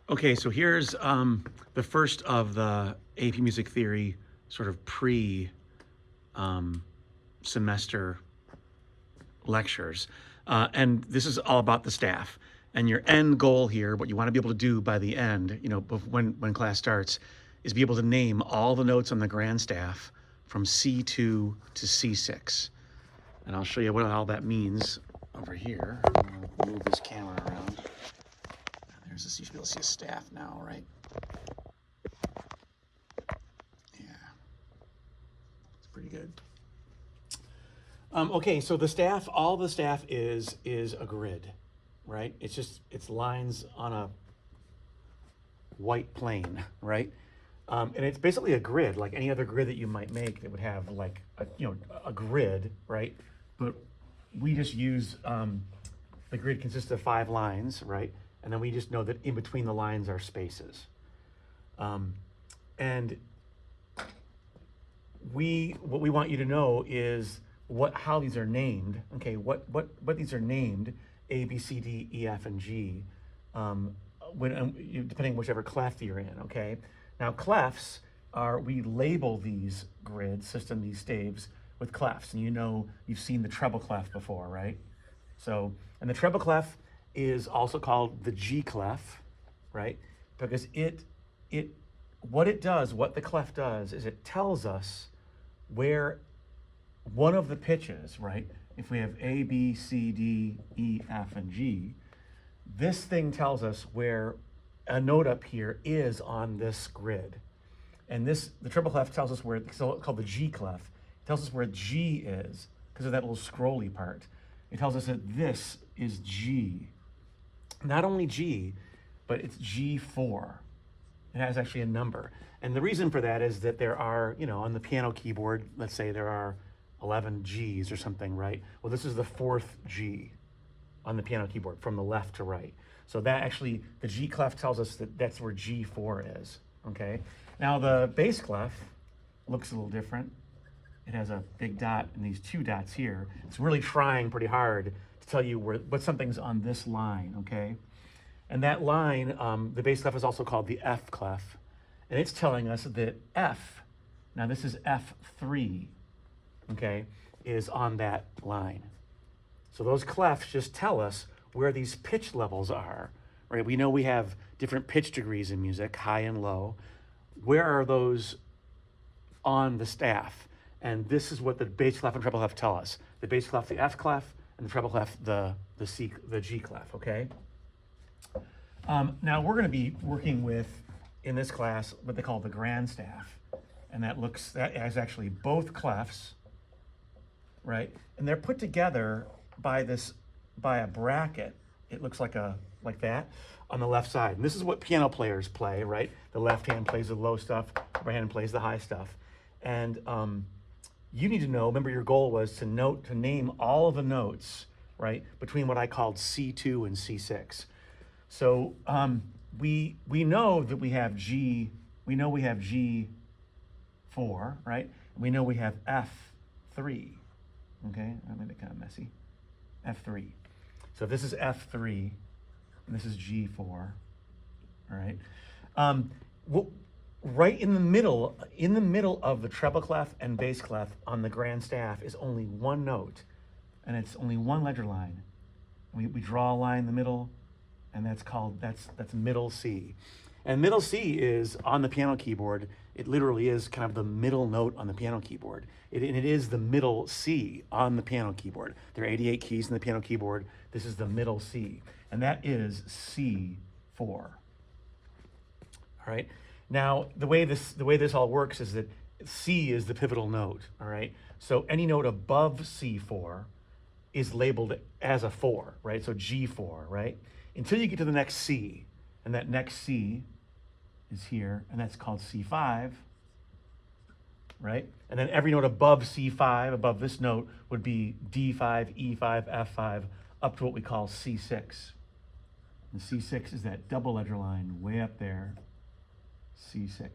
Okay, so here's the first of the AP Music Theory sort of semester lectures. And this is all about the staff. And your end goal here, what you want to be able to do by the end, when class starts, is be able to name all the notes on the grand staff from C2 to C6. And I'll show you what all that means over here. I'll move this camera around. There's this, you should be able to see a staff now, right? Yeah, it's pretty good. Okay, so all the staff is a grid, right? It's lines on a white plane, right? And it's basically a grid, like any other grid that you might make that would have like a grid, right? But we just use the grid consists of 5 lines, right? And then we just know that in between the lines are spaces. And what we want you to know is how these are named. Okay, what these are named: A, B, C, D, E, F, and G. Depending whichever clef you're in. Okay, now clefs we label these grid system, these staves, with clefs, and you've seen the treble clef before, right? So, and the treble clef is also called the G clef, right? Because what the clef does is it tells us where one of the pitches, right? If we have A, B, C, D, E, F, and G, this thing tells us where a note up here is on this grid. And the triple clef tells us where, it's called the G clef, it tells us where G is because of that little scrolly part. It tells us that this is G. Not only G, but it's G4. It has actually a number. And the reason for that is that there are, on the piano keyboard, let's say there are 11 Gs or something, right? Well, this is the 4th G on the piano keyboard from the left to right. So that actually, the G clef tells us that that's where G4 is, okay? Now the bass clef looks a little different. It has a big dot and these 2 dots here. It's really trying pretty hard to tell you what something's on this line, okay? And that line, the bass clef is also called the F clef. And it's telling us that F, now this is F3, okay, is on that line. So those clefs just tell us where these pitch levels are, right? We know we have different pitch degrees in music, high and low. Where are those on the staff? And this is what the bass clef and treble clef tell us. The bass clef, the F clef, and the treble clef, the G clef, okay? Now we're going to be working with, in this class, what they call the grand staff. And that has actually both clefs, right? And they're put together by a bracket. It looks like that on the left side. And this is what piano players play, right? The left hand plays the low stuff, the right hand plays the high stuff. And you need to know, remember your goal was to name all of the notes, right, between what I called C2 and C6. So we know that we have G, we know we have G4, right? We know we have F3, okay? I made it kind of messy. F3. So this is F3, and this is G4, all right? Right in the middle of the treble clef and bass clef on the grand staff is only one note, and it's only one ledger line. We draw a line in the middle, and that's middle C. And middle C is on the piano keyboard. It literally is kind of the middle note on the piano keyboard. And it is the middle C on the piano keyboard. There are 88 keys in the piano keyboard. This is the middle C, and that is C4. All right. Now the way this all works is that C is the pivotal note. All right. So any note above C4 is labeled as a 4, right? So G4, right? Until you get to the next C, and that next C is here, and that's called C5, right? And then every note above C5, above this note, would be D5, E5, F5, up to what we call C6. And C6 is that double ledger line way up there, C6.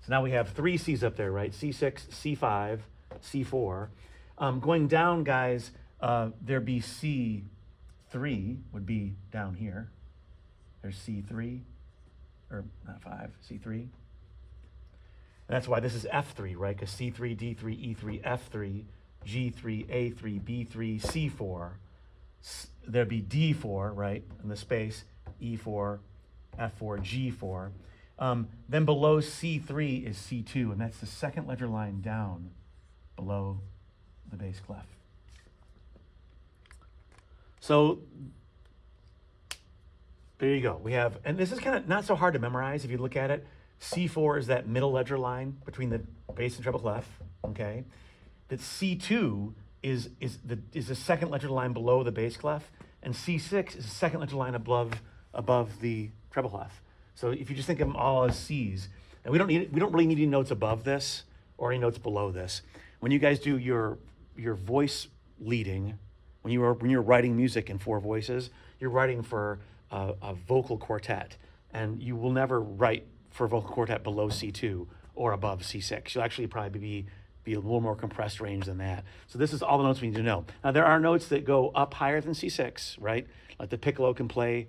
So now we have 3 C's up there, right? C6, C5, C4. Going down, guys, there'd be C3 would be down here. There's C3, or not 5, C3. And that's why this is F3, right? Because C3, D3, E3, F3, G3, A3, B3, C4. There'd be D4, right, in the space, E4, F4, G4. Then below C3 is C2, and that's the second ledger line down below the bass clef. So there you go. We have, and this is kind of not so hard to memorize if you look at it. C4 is that middle ledger line between the bass and treble clef, okay? That C2 is the second ledger line below the bass clef, and C6 is the second ledger line above the treble clef. So if you just think of them all as C's, and we don't really need any notes above this or any notes below this. When you guys do your voice leading, when you're writing music in 4 voices, you're writing for a vocal quartet, and you will never write for a vocal quartet below C2 or above C6. You'll actually probably be a little more compressed range than that. So this is all the notes we need to know. Now there are notes that go up higher than C6, right? Like the piccolo can play,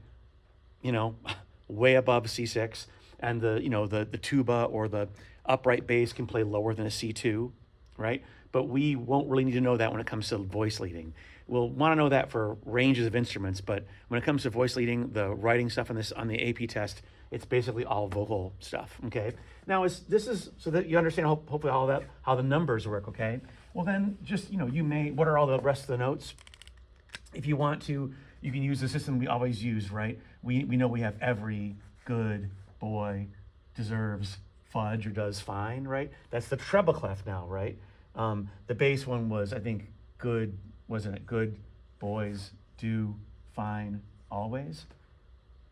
way above C6, and the tuba or the upright bass can play lower than a C2, right? But we won't really need to know that when it comes to voice leading. We'll want to know that for ranges of instruments, but when it comes to voice leading, the writing stuff on the AP test, it's basically all vocal stuff, okay? Now, this is so that you understand hopefully all that, how the numbers work, okay? Well then, just, what are all the rest of the notes? If you want to, you can use the system we always use, right? We know we have every good boy deserves fudge or does fine, right? That's the treble clef now, right? The bass one was, I think, good, wasn't it? Good boys do fine always,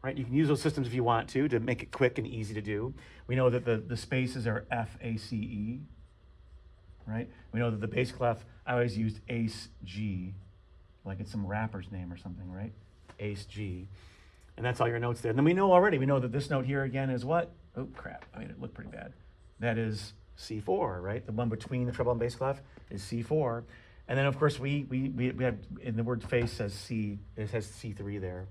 right? You can use those systems if you want to make it quick and easy to do. We know that the spaces are F, A, C, E, right? We know that the bass clef, I always used Ace G, like it's some rapper's name or something, right? Ace G. And that's all your notes there. And then we know that this note here again is what? Oh, crap. I mean, it looked pretty bad. That is C4, right? The one between the treble and bass clef is C4. And then, of course, we have, in the word face says C, it has C3 there.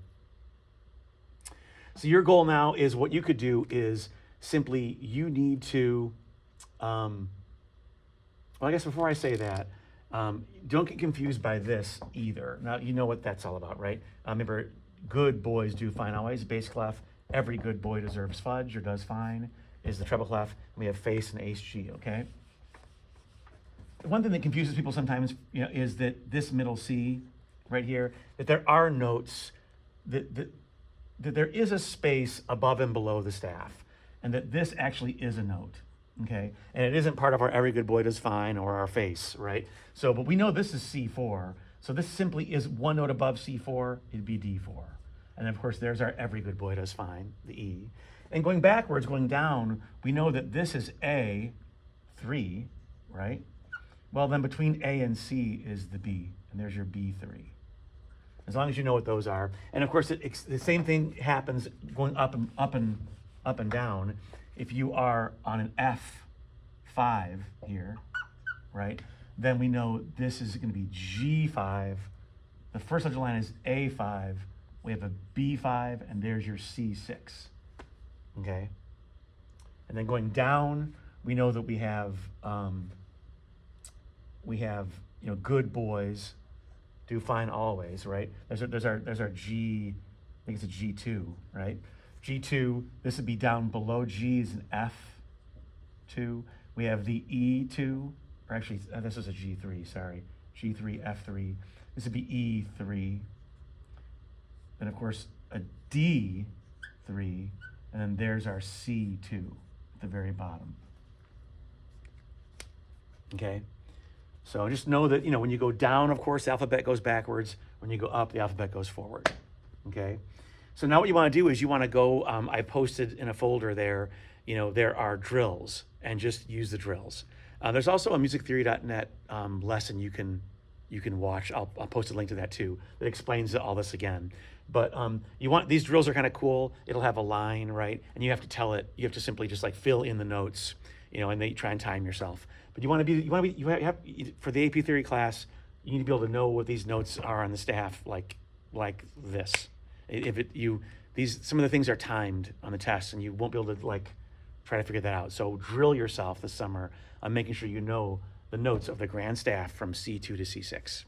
So your goal now is, what you could do is simply, you need to, well, I guess before I say that, don't get confused by this either. Now, you know what that's all about, right? Remember, good boys do fine always, bass clef, every good boy deserves fudge or does fine is the treble clef. We have face and Ace G, okay? The one thing that confuses people sometimes, is that this middle C right here, that there are notes, that there is a space above and below the staff, and that this actually is a note, okay? And it isn't part of our every good boy does fine or our face, right? So, but we know this is C4, so this simply is one note above C4, it'd be D4. And of course, there's our every good boy does fine, the E. And going backwards, going down, we know that this is A3, right? Well, then between A and C is the B, and there's your B3. As long as you know what those are. And of course, the same thing happens going up and down. If you are on an F5 here, right, then we know this is going to be G5. The first ledger line is A5. We have a B5, and there's your C6, okay? And then going down, we know that we have good boys do fine always, right? There's our G, I think it's a G2, right? G2, this would be down below G is an F2. We have the E2, or actually, this is a G3, sorry. G3, F3. This would be E3. Then, of course, a D3, and then there's our C2 at the very bottom. Okay? So just know that, when you go down, of course, the alphabet goes backwards. When you go up, the alphabet goes forward. Okay? So now what you want to do is you want to go, I posted in a folder there, there are drills, and just use the drills. There's also a musictheory.net lesson you can watch. I'll post a link to that too, that explains all this again. But these drills are kind of cool. It'll have a line, right? And you have to tell it, you have to simply just like fill in the notes, and then you try and time yourself. But you have for the AP theory class, you need to be able to know what these notes are on the staff like this. some of the things are timed on the test, and you won't be able to like try to figure that out. So drill yourself this summer on making sure you know the notes of the grand staff from C2 to C6.